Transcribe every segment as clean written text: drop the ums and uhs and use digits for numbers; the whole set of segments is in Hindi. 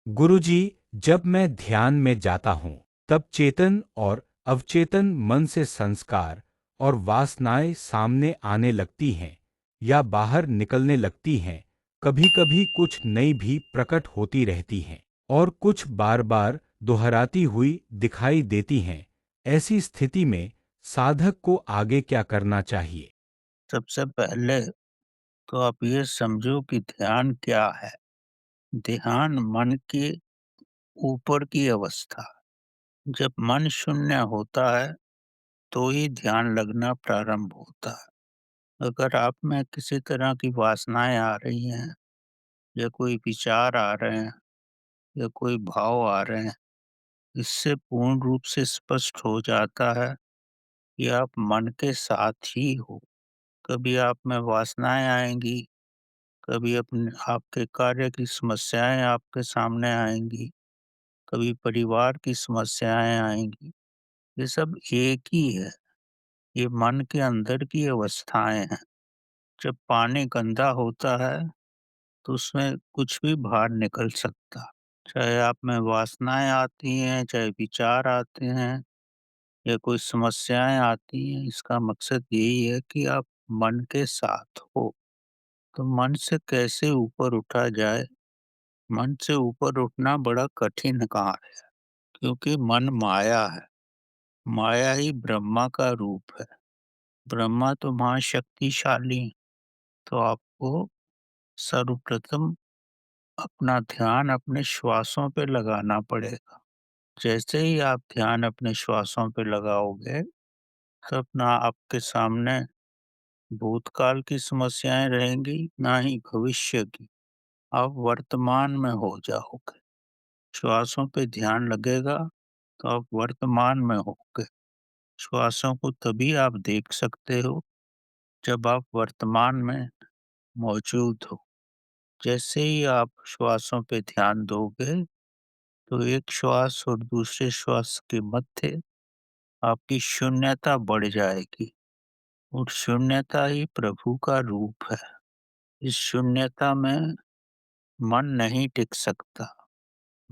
गुरुजी, जब मैं ध्यान में जाता हूँ, तब चेतन और अवचेतन मन से संस्कार और वासनाएं सामने आने लगती हैं या बाहर निकलने लगती हैं। कभी-कभी कुछ नई भी प्रकट होती रहती हैं और कुछ बार-बार दोहराती हुई दिखाई देती हैं। ऐसी स्थिति में साधक को आगे क्या करना चाहिए? सबसे पहले तो आप ये समझो कि ध्यान क्या है। ध्यान मन के ऊपर की अवस्था। जब मन शून्य होता है तो ही ध्यान लगना प्रारंभ होता है। अगर आप में किसी तरह की वासनाएं आ रही हैं या कोई विचार आ रहे हैं या कोई भाव आ रहे हैं, इससे पूर्ण रूप से स्पष्ट हो जाता है कि आप मन के साथ ही हो। कभी आप में वासनाएं आएंगी, कभी अपने आपके कार्य की समस्याएं आपके सामने आएंगी, कभी परिवार की समस्याएं आएंगी। ये सब एक ही है। ये मन के अंदर की अवस्थाएं हैं। जब पानी गंदा होता है तो उसमें कुछ भी बाहर निकल सकता है। चाहे आप में वासनाएं आती हैं, चाहे विचार आते हैं या कोई समस्याएं आती हैं, इसका मकसद यही है कि आप मन के साथ हो। तो मन से कैसे ऊपर उठा जाए? मन से ऊपर उठना बड़ा कठिन कार्य है, क्योंकि मन माया है। माया ही ब्रह्मा का रूप है। ब्रह्मा तो महाशक्तिशाली हैं। तो आपको सर्वप्रथम अपना ध्यान अपने श्वासों पे लगाना पड़ेगा। जैसे ही आप ध्यान अपने श्वासों पे लगाओगे, तब ना आपके सामने भूतकाल की समस्याएं रहेंगी, ना ही भविष्य की। आप वर्तमान में हो जाओगे। श्वासों पे ध्यान लगेगा तो आप वर्तमान में होगे। श्वासों को तभी आप देख सकते हो जब आप वर्तमान में मौजूद हो। जैसे ही आप श्वासों पे ध्यान दोगे, तो एक श्वास और दूसरे श्वास के मध्य आपकी शून्यता बढ़ जाएगी और शून्यता ही प्रभु का रूप है। इस शून्यता में मन नहीं टिक सकता।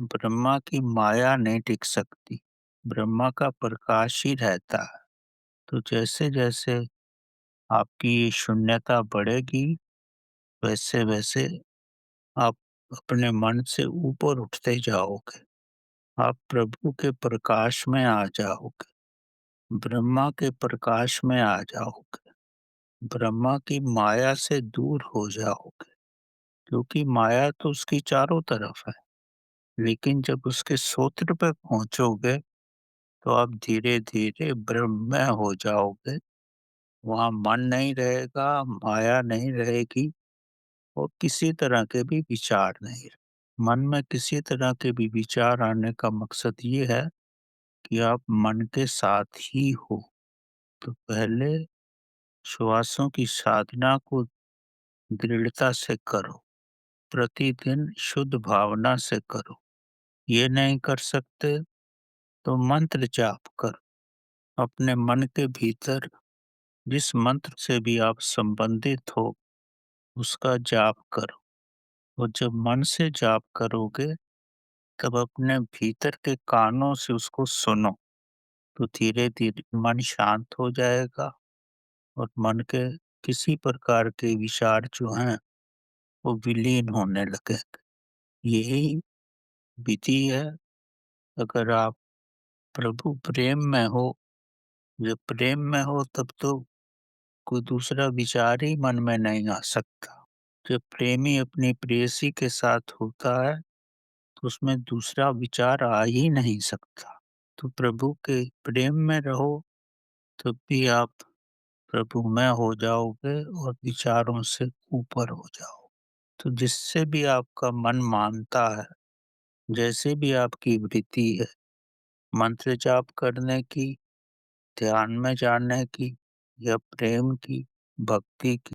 ब्रह्मा की माया नहीं टिक सकती। ब्रह्मा का प्रकाश ही रहता है। तो जैसे-जैसे आपकी ये शून्यता बढ़ेगी, वैसे-वैसे आप अपने मन से ऊपर उठते जाओगे। आप प्रभु के प्रकाश में आ जाओगे। ब्रह्मा के प्रकाश में आ जाओगे। ब्रह्मा की माया से दूर हो जाओगे, क्योंकि माया तो उसकी चारों तरफ है। लेकिन जब उसके सूत्र पे पहुंचोगे, तो आप धीरे-धीरे ब्रह्म में हो जाओगे। वहाँ मन नहीं रहेगा, माया नहीं रहेगी और किसी तरह के भी विचार नहीं। मन में किसी तरह के भी विचार आने का मकसद ये है कि आप मन के साथ ही हो। तो पहले श्वासों की साधना को दृढ़ता से करो। प्रतिदिन शुद्ध भावना से करो। ये नहीं कर सकते तो मंत्र जाप करो। अपने मन के भीतर जिस मंत्र से भी आप संबंधित हो, उसका जाप करो। और जब मन से जाप करोगे, तब अपने भीतर के कानों से उसको सुनो। तो धीरे-धीरे मन शांत हो जाएगा और मन के किसी प्रकार के विचार जो हैं, वो विलीन होने लगेंगे। यही विधि है। अगर आप प्रभु प्रेम में हो, जब प्रेम में हो तब तो कोई दूसरा विचार ही मन में नहीं आ सकता। जब प्रेमी अपनी प्रेयसी के साथ होता है, तो उसमें दूसरा विचार आ ही नहीं सकता। तो प्रभु के प्रेम में रहो, तब भी आप प्रभु में हो जाओगे और विचारों से ऊपर हो जाओ। तो जिससे भी आपका मन मानता है, जैसे भी आपकी वृत्ति है, मंत्र जाप करने की, ध्यान में जाने की या प्रेम की, भक्ति की,